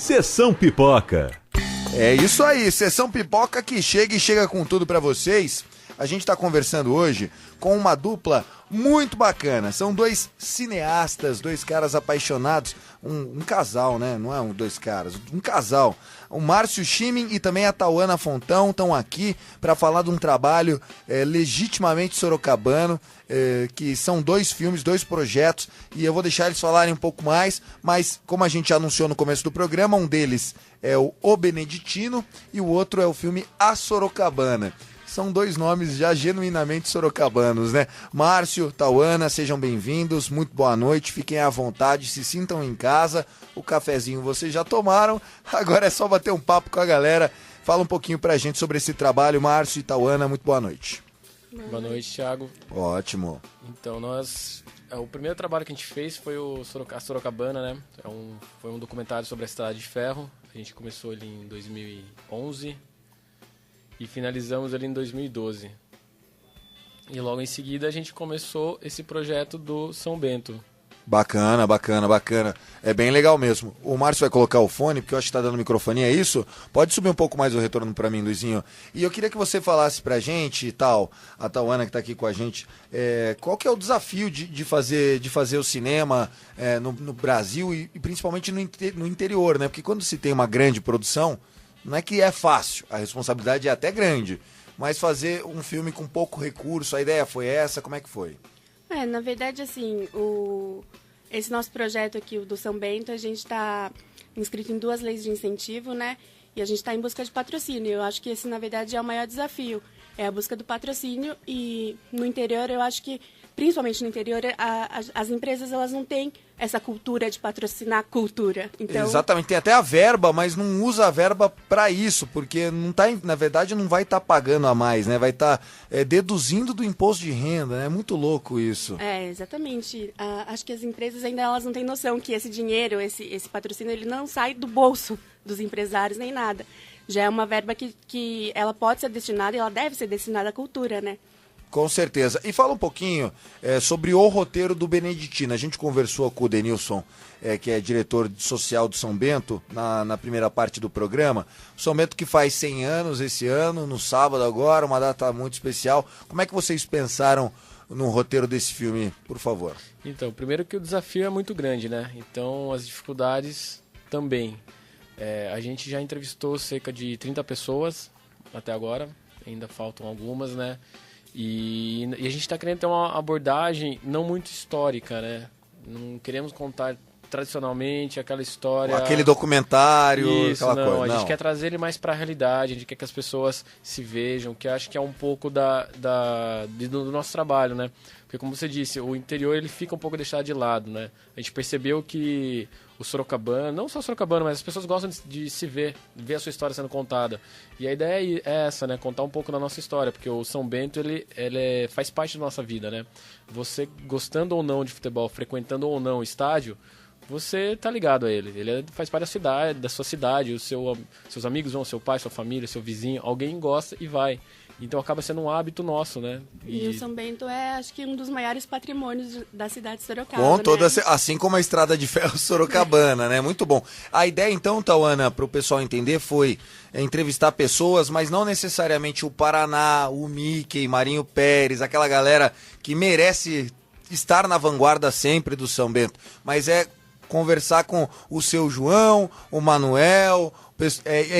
Sessão Pipoca. É isso aí, Sessão Pipoca que chega e chega com tudo pra vocês. A gente tá conversando hoje com uma dupla muito bacana. São dois cineastas, dois caras apaixonados, um casal, né? Não é dois caras, um casal. O Márcio Chimen e também a Tauana Fontão estão aqui para falar de um trabalho legitimamente sorocabano, que são dois filmes, dois projetos, e eu vou deixar eles falarem um pouco mais, mas como a gente já anunciou no começo do programa, um deles é o Beneditino e o outro é o filme A Sorocabana. São dois nomes já genuinamente sorocabanos, né? Márcio, Tauana, sejam bem-vindos, muito boa noite, fiquem à vontade, se sintam em casa, o cafezinho vocês já tomaram, agora é só bater um papo com a galera. Fala um pouquinho pra gente sobre esse trabalho, Márcio e Tauana, muito boa noite. Boa noite, Thiago. Ótimo. Então, o primeiro trabalho que a gente fez foi a Sorocabana, né? Foi um documentário sobre a Estrada de Ferro, a gente começou ali em 2011... e finalizamos ali em 2012. E logo em seguida a gente começou esse projeto do São Bento. Bacana, bacana, bacana. É bem legal mesmo. O Márcio vai colocar o fone, porque eu acho que tá dando microfonia, é isso? Pode subir um pouco mais o retorno pra mim, Luizinho. E eu queria que você falasse pra gente e tal, a Tauana que tá aqui com a gente, qual que é o desafio de fazer o cinema no Brasil e principalmente no interior, né? Porque quando se tem uma grande produção, não é que é fácil, a responsabilidade é até grande, mas fazer um filme com pouco recurso, a ideia foi essa, como é que foi? Na verdade, assim, esse nosso projeto aqui, o do São Bento, a gente está inscrito em 2 leis de incentivo, né? E a gente está em busca de patrocínio. Eu acho que esse, na verdade, é o maior desafio, é a busca do patrocínio. E no interior, eu acho que, principalmente no interior, as empresas elas não têm essa cultura de patrocinar a cultura. Então... Exatamente, tem até a verba, mas não usa a verba para isso, porque não tá, na verdade não vai estar pagando a mais, né? Vai estar deduzindo do imposto de renda, né? É muito louco isso. Exatamente. Acho que as empresas ainda elas não têm noção que esse dinheiro, esse patrocínio, ele não sai do bolso dos empresários nem nada. Já é uma verba que ela pode ser destinada e ela deve ser destinada à cultura, né? Com certeza. E fala um pouquinho sobre o roteiro do Beneditino. A gente conversou com o Denilson, que é diretor social do São Bento, na primeira parte do programa. O São Bento que faz 100 anos esse ano, no sábado agora, uma data muito especial. Como é que vocês pensaram no roteiro desse filme, por favor? Então, primeiro que o desafio é muito grande, né? Então, as dificuldades também. A gente já entrevistou cerca de 30 pessoas até agora, ainda faltam algumas, né? E a gente está querendo ter uma abordagem não muito histórica, né? Não queremos contar tradicionalmente aquela história... Aquele documentário, isso, aquela não, coisa. A gente quer trazer ele mais para a realidade, a gente quer que as pessoas se vejam, que eu acho que é um pouco do nosso trabalho, né? Porque como você disse, o interior ele fica um pouco deixado de lado, né? A gente percebeu que o sorocabano, não só o sorocabano, mas as pessoas gostam de se ver a sua história sendo contada. E a ideia é essa, né? Contar um pouco da nossa história, porque o São Bento, ele faz parte da nossa vida, né? Você gostando ou não de futebol, frequentando ou não o estádio, você tá ligado a ele. Ele faz parte da sua cidade, seus amigos vão, seu pai, sua família, seu vizinho, alguém gosta e vai. Então acaba sendo um hábito nosso, né? E o São Bento acho que um dos maiores patrimônios da cidade de Sorocaba, Com toda, né? assim como a Estrada de Ferro Sorocabana, né? Muito bom. A ideia, então, Tauana, para o pessoal entender, foi entrevistar pessoas, mas não necessariamente o Paraná, o Mickey, Marinho Pérez, aquela galera que merece estar na vanguarda sempre do São Bento, mas conversar com o seu João, o Manuel...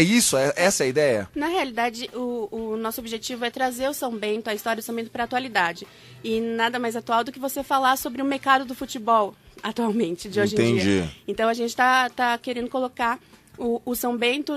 isso? Essa é a ideia? Na realidade, o nosso objetivo é trazer o São Bento, a história do São Bento para a atualidade. E nada mais atual do que você falar sobre o mercado do futebol atualmente, de hoje em dia. Então a gente está querendo colocar o São Bento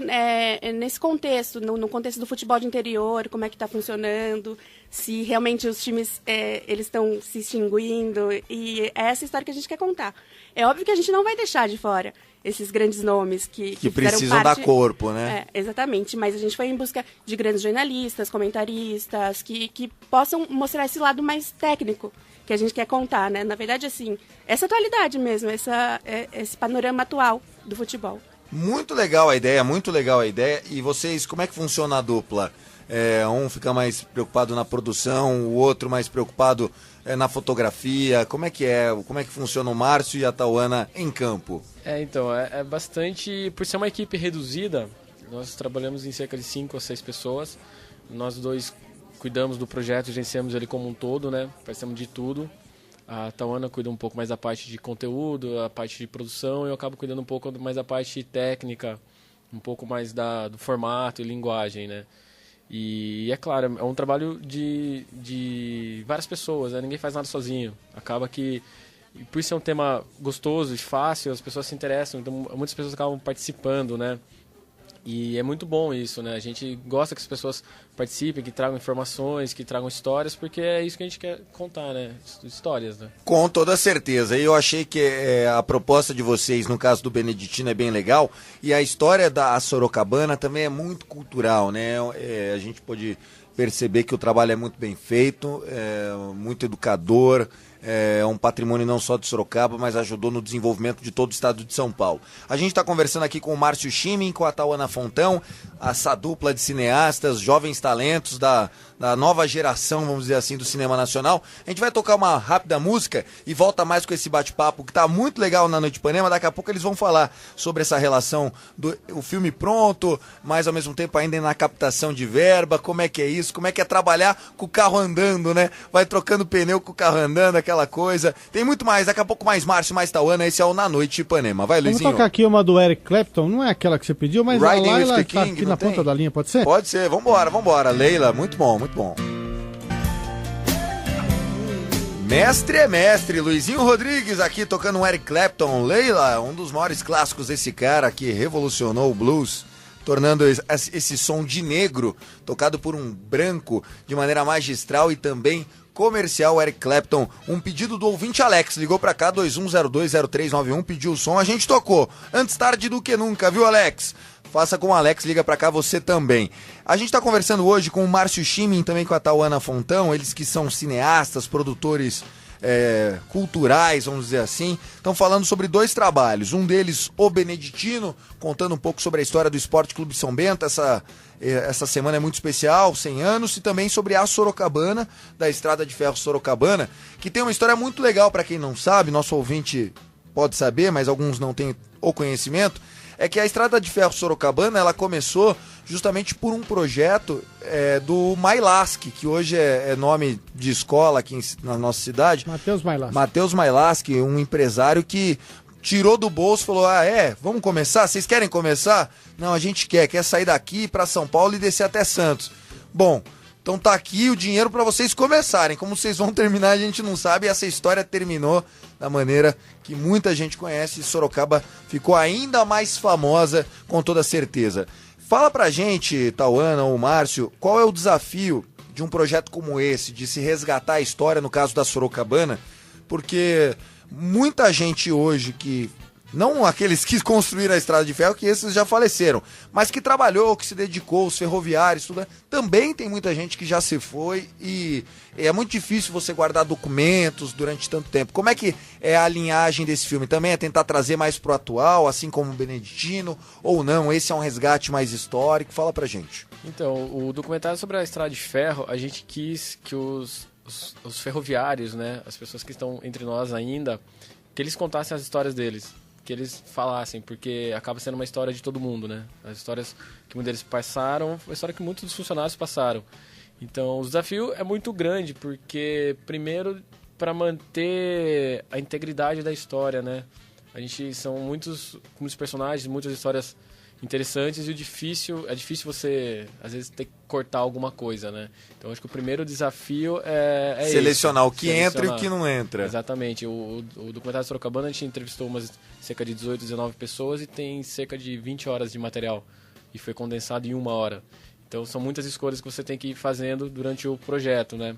nesse contexto, no contexto do futebol de interior, como é que está funcionando, se realmente os times eles estão se extinguindo. E é essa história que a gente quer contar. É óbvio que a gente não vai deixar de fora esses grandes nomes que precisam dar corpo, né? Exatamente, mas a gente foi em busca de grandes jornalistas, comentaristas, que possam mostrar esse lado mais técnico que a gente quer contar, né? Na verdade, assim, essa atualidade mesmo, esse panorama atual do futebol. Muito legal a ideia, muito legal a ideia. E vocês, como é que funciona a dupla? Um fica mais preocupado na produção, o outro mais preocupado na fotografia. Como é que funciona o Márcio e a Tauana em campo? Então, é bastante... Por ser uma equipe reduzida, nós trabalhamos em cerca de 5 a 6 pessoas. Nós dois cuidamos do projeto, gerenciamos ele como um todo, né? Participamos de tudo. A Tauana cuida um pouco mais da parte de conteúdo, a parte de produção, e eu acabo cuidando um pouco mais da parte técnica, um pouco mais do formato e linguagem, né? E é claro, é um trabalho de várias pessoas, né? Ninguém faz nada sozinho. Acaba que, por ser um tema gostoso e fácil, as pessoas se interessam, então muitas pessoas acabam participando, né? E é muito bom isso, né? A gente gosta que as pessoas participem, que tragam informações, que tragam histórias, porque é isso que a gente quer contar, né? Histórias, né? Com toda certeza. E eu achei que a proposta de vocês, no caso do Beneditino, é bem legal. E a história da Sorocabana também é muito cultural, né? A gente pode perceber que o trabalho é muito bem feito, muito educador. É um patrimônio não só de Sorocaba, mas ajudou no desenvolvimento de todo o estado de São Paulo. A gente está conversando aqui com o Márcio Chimin, com a Tauana Fontão, essa dupla de cineastas, jovens talentos da nova geração, vamos dizer assim, do cinema nacional. A gente vai tocar uma rápida música e volta mais com esse bate-papo que está muito legal na Noite de Ipanema. Daqui a pouco eles vão falar sobre essa relação do filme pronto, mas ao mesmo tempo ainda na captação de verba, como é que é isso, como é que é trabalhar com o carro andando, né? Vai trocando pneu com o carro andando, aquela coisa. Tem muito mais, daqui a pouco mais Márcio, mais Tauana, esse é o Na Noite de Ipanema. Vai, Luizinho. Vamos tocar aqui uma do Eric Clapton, não é aquela que você pediu, mas Riding a Laila with the tá King, aqui na ponta da linha, pode ser? Pode ser, vambora. Leila, muito bom. Mestre é mestre, Luizinho Rodrigues aqui tocando um Eric Clapton. Leila, um dos maiores clássicos desse cara que revolucionou o blues, tornando esse som de negro, tocado por um branco, de maneira magistral e também comercial. Eric Clapton, um pedido do ouvinte Alex, ligou pra cá, 21020391, pediu o som, a gente tocou. Antes tarde do que nunca, viu, Alex? Faça com o Alex, liga pra cá você também. A gente tá conversando hoje com o Márcio Chimin, também com a Tauana Fontão, eles que são cineastas, produtores culturais, vamos dizer assim. Estão falando sobre 2 trabalhos, um deles, O Beneditino, contando um pouco sobre a história do Esporte Clube São Bento, essa semana é muito especial, 100 anos, e também sobre a Sorocabana, da Estrada de Ferro Sorocabana, que tem uma história muito legal para quem não sabe, nosso ouvinte pode saber, mas alguns não têm o conhecimento, é que a Estrada de Ferro Sorocabana, ela começou justamente por um projeto do Mailaschi, que hoje é nome de escola aqui na nossa cidade. Matheus Mailaschi, um empresário que tirou do bolso e falou, vamos começar? Vocês querem começar? Não, a gente quer sair daqui para São Paulo e descer até Santos. Bom, então tá aqui o dinheiro para vocês começarem. Como vocês vão terminar, a gente não sabe. Essa história terminou da maneira que muita gente conhece e Sorocaba ficou ainda mais famosa, com toda certeza. Fala pra gente, Tauana ou Márcio, qual é o desafio de um projeto como esse, de se resgatar a história, no caso da Sorocabana, porque muita gente hoje que, não aqueles que construíram a Estrada de Ferro, que esses já faleceram, mas que trabalhou, que se dedicou, os ferroviários, tudo, também tem muita gente que já se foi e é muito difícil você guardar documentos durante tanto tempo. Como é que é a linhagem desse filme? Também é tentar trazer mais pro atual, assim como o Beneditino, ou não? Esse é um resgate mais histórico? Fala pra gente. Então, o documentário sobre a Estrada de Ferro, a gente quis que os ferroviários, né, as pessoas que estão entre nós ainda, que eles contassem as histórias deles, que eles falassem, porque acaba sendo uma história de todo mundo, né? As histórias que muitos deles passaram, a história que muitos dos funcionários passaram. Então, o desafio é muito grande, porque, primeiro, para manter a integridade da história, né? São muitos personagens, muitas histórias interessantes e é difícil você, às vezes, ter que cortar alguma coisa, né? Então, acho que o primeiro desafio é selecionar esse, o que entra e o que não entra. Exatamente. O documentário de Sorocabana, a gente entrevistou cerca de 18, 19 pessoas e tem cerca de 20 horas de material. E foi condensado em 1 hora. Então, são muitas escolhas que você tem que ir fazendo durante o projeto, né?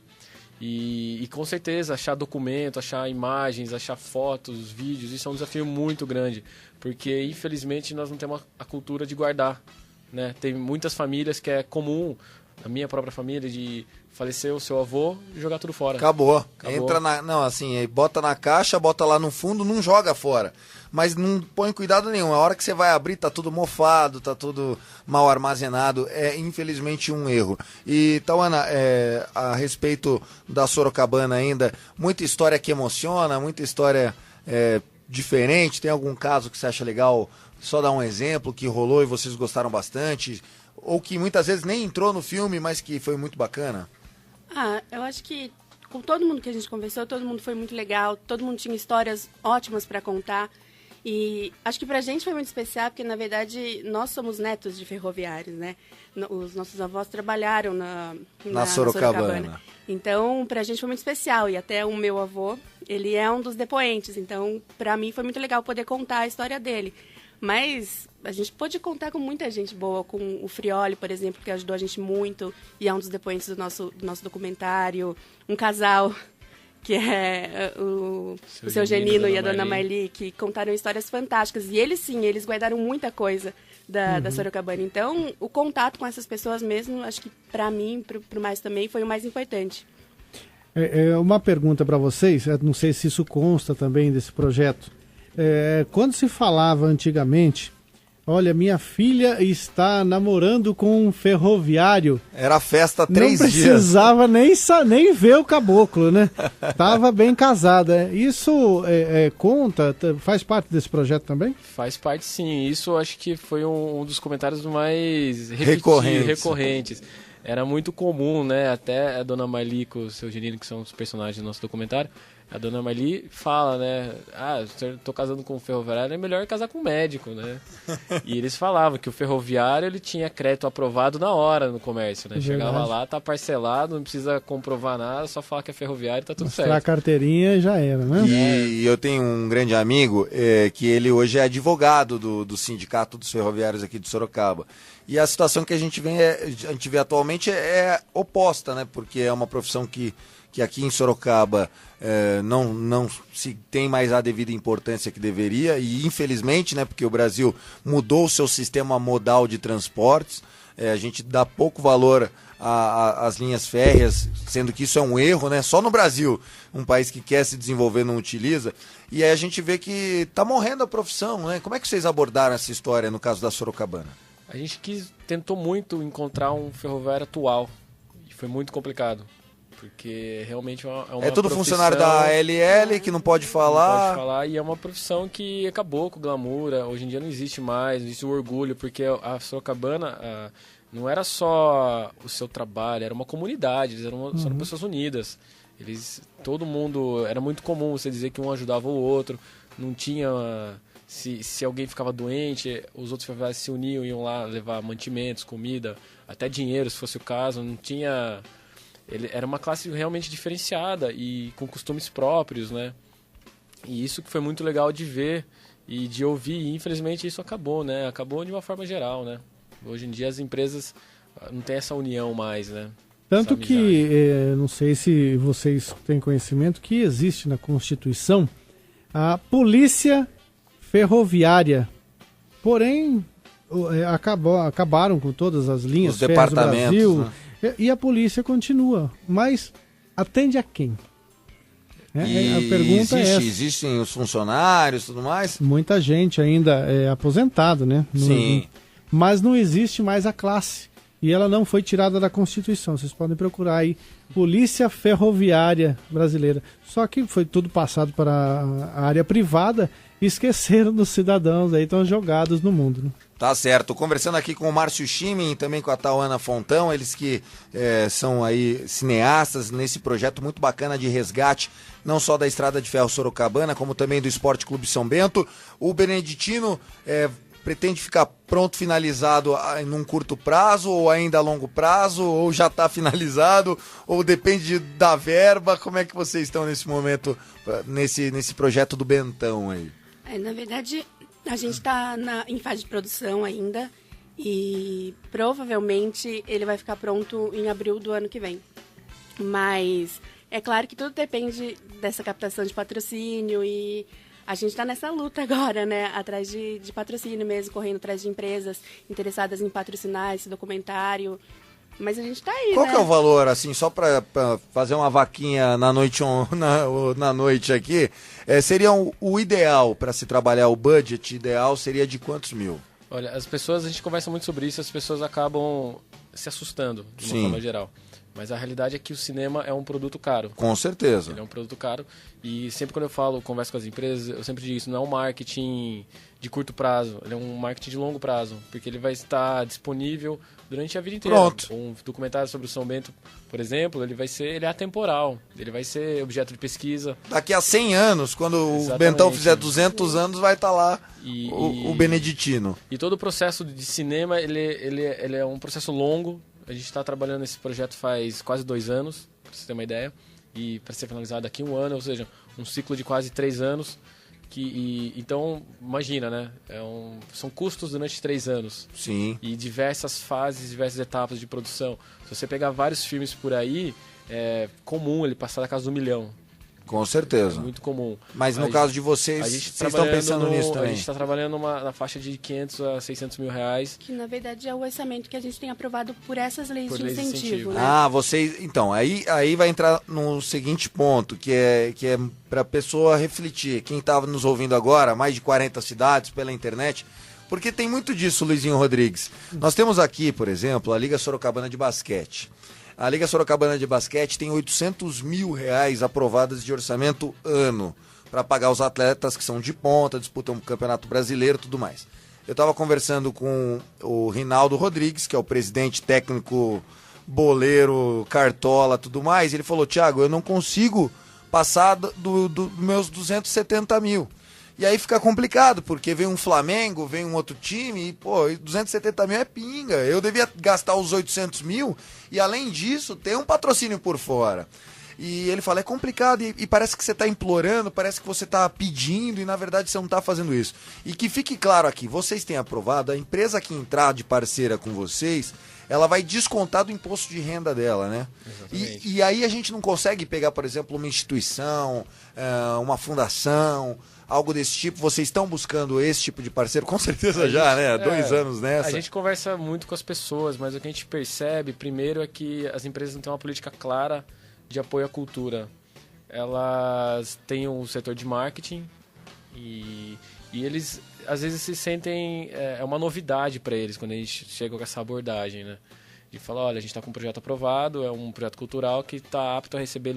E com certeza, achar documento, achar imagens, achar fotos, vídeos, isso é um desafio muito grande. Porque, infelizmente, nós não temos a cultura de guardar, né? Tem muitas famílias que é comum na minha própria família, de falecer o seu avô e jogar tudo fora. Acabou. Entra não, assim, bota na caixa, bota lá no fundo, não joga fora. Mas não põe cuidado nenhum. A hora que você vai abrir, tá tudo mofado, tá tudo mal armazenado. É, infelizmente, um erro. E, Tauana, a respeito da Sorocabana ainda, muita história que emociona, muita história diferente. Tem algum caso que você acha legal? Só dar um exemplo que rolou e vocês gostaram bastante? Ou que muitas vezes nem entrou no filme, mas que foi muito bacana? Eu acho que com todo mundo que a gente conversou, todo mundo foi muito legal, todo mundo tinha histórias ótimas para contar. E acho que pra gente foi muito especial, porque na verdade nós somos netos de ferroviários, né? Os nossos avós trabalharam na Sorocabana. Então, pra gente foi muito especial. E até o meu avô, ele é um dos depoentes. Então, pra mim foi muito legal poder contar a história dele. Mas a gente pôde contar com muita gente boa, com o Frioli, por exemplo, que ajudou a gente muito e é um dos depoentes do nosso documentário. Um casal que é o seu Genino e a Dona Marli, que contaram histórias fantásticas. E eles, sim, eles guardaram muita coisa da Sorocabana. Então, o contato com essas pessoas mesmo, acho que para mim, pro Mais também, foi o mais importante. Uma pergunta para vocês, não sei se isso consta também desse projeto. Quando se falava antigamente, olha, minha filha está namorando com um ferroviário. Era festa 3 dias. Não precisava nem ver o caboclo, né? Tava bem casada. Isso conta, faz parte desse projeto também? Faz parte, sim. Isso acho que foi um dos comentários mais recorrentes. Era muito comum, né? Até a Dona Marli com o seu Genino, que são os personagens do nosso documentário, a Dona Marli fala, né? Se eu tô casando com um ferroviário, é melhor casar com um médico, né? E eles falavam que o ferroviário, ele tinha crédito aprovado na hora no comércio, né? Chegava lá, tá parcelado, não precisa comprovar nada, só falar que é ferroviário e tá tudo certo. Mostrar a carteirinha já era, né? E eu tenho um grande amigo que ele hoje é advogado do Sindicato dos Ferroviários aqui de Sorocaba. E a situação que a gente vê atualmente é oposta, né? Porque é uma profissão que aqui em Sorocaba não se tem mais a devida importância que deveria, e infelizmente, né, porque o Brasil mudou o seu sistema modal de transportes, a gente dá pouco valor às linhas férreas, sendo que isso é um erro, né? Só no Brasil, um país que quer se desenvolver não utiliza, e aí a gente vê que está morrendo a profissão, né? Como é que vocês abordaram essa história no caso da Sorocabana? A gente tentou muito encontrar um ferroviário atual, e foi muito complicado. Porque realmente é uma tudo funcionário da ALL que não pode falar. Não pode falar, e é uma profissão que acabou com o glamour. Hoje em dia não existe mais, não existe o orgulho, porque a Sorocabana não era só o seu trabalho, era uma comunidade, eles eram pessoas unidas. Todo mundo, era muito comum você dizer que um ajudava o outro, não tinha... Se alguém ficava doente, os outros ferroviários se uniam, iam lá levar mantimentos, comida, até dinheiro, se fosse o caso, não tinha... Era uma classe realmente diferenciada e com costumes próprios, né? E isso que foi muito legal de ver e de ouvir. E infelizmente isso acabou, né? Acabou de uma forma geral, né? Hoje em dia as empresas não têm essa união mais, né? Tanto que, não sei se vocês têm conhecimento, que existe na Constituição a Polícia Ferroviária. Porém, acabaram com todas as linhas férreas do Brasil. Né? E a polícia continua, mas atende a quem? A pergunta é essa. Existem os funcionários e tudo mais? Muita gente ainda é aposentado, né? Sim. Mas não existe mais a classe. E ela não foi tirada da Constituição. Vocês podem procurar aí, Polícia Ferroviária Brasileira. Só que foi tudo passado para a área privada e esqueceram dos cidadãos aí, estão jogados no mundo, né? Tá certo. Conversando aqui com o Márcio Chimen, também com a Tauana Fontão, eles que são aí cineastas nesse projeto muito bacana de resgate, não só da Estrada de Ferro Sorocabana, como também do Esporte Clube São Bento. O Beneditino pretende ficar pronto, finalizado num curto prazo, ou ainda a longo prazo, ou já está finalizado, ou depende da verba? Como é que vocês estão nesse momento, nesse projeto do Bentão aí? Na verdade... A gente está em fase de produção ainda e provavelmente ele vai ficar pronto em abril do ano que vem. Mas é claro que tudo depende dessa captação de patrocínio e a gente está nessa luta agora, né? Atrás de patrocínio mesmo, correndo atrás de empresas interessadas em patrocinar esse documentário. Mas a gente tá aí, Qual né? que é o valor, assim, só pra fazer uma vaquinha na noite, na noite aqui, seria o ideal para se trabalhar, o budget ideal seria de quantos mil? Olha, as pessoas, a gente conversa muito sobre isso, as pessoas acabam se assustando, de uma Sim. forma geral. Mas a realidade é que o cinema é um produto caro. Com certeza. Ele é um produto caro e sempre quando eu converso com as empresas, eu sempre digo isso, não é um marketing de curto prazo, ele é um marketing de longo prazo, porque ele vai estar disponível durante a vida inteira. Pronto. Um documentário sobre o São Bento, por exemplo, ele é atemporal, ele vai ser objeto de pesquisa. Daqui a 100 anos, quando Exatamente. o Bentão fizer 200 anos, vai estar lá E- o Beneditino. E todo o processo de cinema, ele é um processo longo. A gente está trabalhando nesse projeto faz quase 2 anos, para você ter uma ideia. E para ser finalizado daqui 1 ano, ou seja, um ciclo de quase 3 anos. Então, imagina, né? São custos durante 3 anos. Sim. E diversas fases, diversas etapas de produção. Se você pegar vários filmes por aí, é comum ele passar da casa do 1 milhão. Com É certeza. muito comum. Mas no A caso gente- de vocês, a gente vocês estão pensando nisso A também. gente está trabalhando na faixa de 500 a 600 mil reais. Que na verdade é o orçamento que a gente tem aprovado por essas leis Por de leis de incentivo, incentivo. né? Ah, vocês. Então, aí vai entrar no seguinte ponto, que é para a pessoa refletir. Quem estava nos ouvindo agora, mais de 40 cidades pela internet, porque tem muito disso, Luizinho Rodrigues. Nós temos aqui, por exemplo, a Liga Sorocabana de Basquete. A Liga Sorocabana de Basquete tem 800 mil reais aprovadas de orçamento ano para pagar os atletas que são de ponta, disputam o Campeonato Brasileiro e tudo mais. Eu estava conversando com o Rinaldo Rodrigues, que é o presidente técnico, boleiro, cartola, tudo mais. Ele falou, Thiago, eu não consigo passar dos meus 270 mil. E aí fica complicado, porque vem um Flamengo, vem um outro time, e, pô, 270 mil é pinga. Eu devia gastar os 800 mil e, além disso, ter um patrocínio por fora. E ele fala, é complicado e parece que você está implorando, parece que você está pedindo e, na verdade, você não está fazendo isso. E que fique claro aqui, vocês têm aprovado, a empresa que entrar de parceira com vocês, ela vai descontar do imposto de renda dela, né? E aí a gente não consegue pegar, por exemplo, uma instituição, uma fundação, algo desse tipo. Vocês estão buscando esse tipo de parceiro? Com certeza já, né? 2 anos nessa. A gente conversa muito com as pessoas, mas o que a gente percebe, primeiro, é que as empresas não têm uma política clara de apoio à cultura. Elas têm um setor de marketing e eles, às vezes, se sentem... É uma novidade para eles quando a gente chega com essa abordagem, né? De falar, olha, a gente está com um projeto aprovado, é um projeto cultural que está apto a receber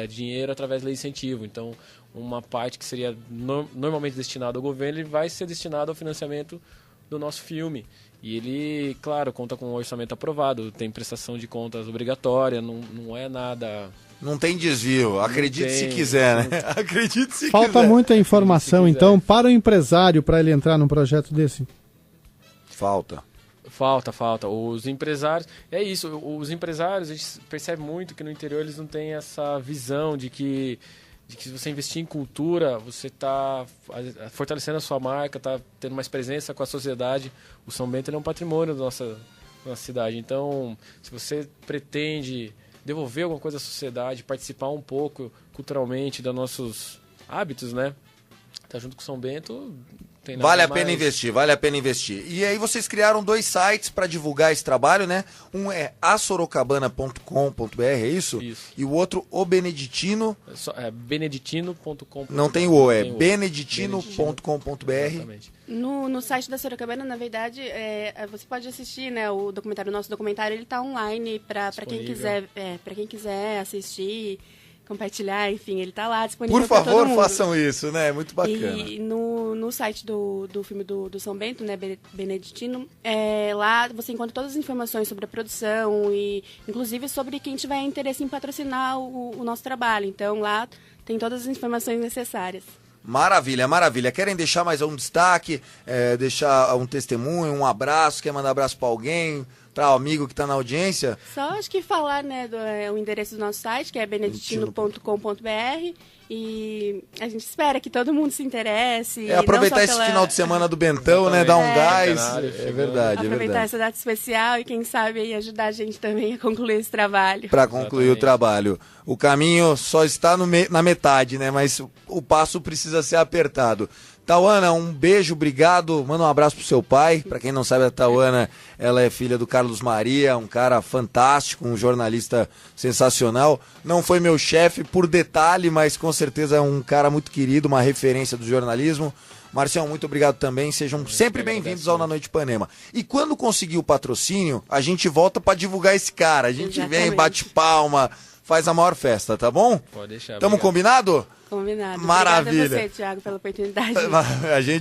dinheiro através de lei de incentivo. Então, uma parte que seria normalmente destinada ao governo, ele vai ser destinado ao financiamento do nosso filme. E ele, claro, conta com um orçamento aprovado, tem prestação de contas obrigatória, não é nada... Não tem desvio, acredite tem, se quiser, né? Acredite se Falta quiser. muita informação, Se quiser. então, para o empresário, para ele entrar num projeto desse. Falta. Falta. Os empresários... É isso, os empresários, a gente percebe muito que no interior eles não têm essa visão de que se você investir em cultura, você está fortalecendo a sua marca, está tendo mais presença com a sociedade. O São Bento ele é um patrimônio da nossa cidade. Então, se você pretende devolver alguma coisa à sociedade, participar um pouco culturalmente dos nossos hábitos, né? Tá junto com o São Bento... Vale a pena investir. E aí vocês criaram 2 sites para divulgar esse trabalho, né? Um é asorocabana.com.br, é isso? Isso. E o outro, o Beneditino. É beneditino.com. Não tem o, é Tem o. beneditino.com.br. Exatamente. No site da Sorocabana, na verdade, você pode assistir, né, o nosso documentário, ele está online para quem quiser assistir, compartilhar, enfim, ele está lá disponível Por para todo favor, mundo. façam isso, né? É muito bacana. E no site do filme do São Bento, né, Beneditino, lá você encontra todas as informações sobre a produção e, inclusive, sobre quem tiver interesse em patrocinar o nosso trabalho. Então, lá tem todas as informações necessárias. Maravilha. Querem deixar mais um destaque, deixar um testemunho, um abraço, quer mandar abraço para alguém, para o amigo que está na audiência? Só acho que falar, né, o endereço do nosso site, que é beneditino.com.br, e a gente espera que todo mundo se interesse. Aproveitar esse final de semana do Bentão, né, dar um gás. É verdade, aproveitar essa data especial e quem sabe aí ajudar a gente também a concluir esse trabalho. Para concluir o trabalho. O caminho só está na metade, né? Mas o passo precisa ser apertado. Tauana, um beijo, obrigado. Manda um abraço pro seu pai. Pra quem não sabe, a Tauana, ela é filha do Carlos Maria, um cara fantástico, um jornalista sensacional. Não foi meu chefe por detalhe, mas com certeza é um cara muito querido, uma referência do jornalismo. Marcião, muito obrigado também. Sejam sempre bem-vindos ao Na Noite Ipanema. E quando conseguir o patrocínio, a gente volta pra divulgar esse cara. A gente vem, bate palma, faz a maior festa, tá bom? Pode deixar. Tamo combinado? Combinado. Maravilha. Obrigada a você, Thiago, pela oportunidade. A gente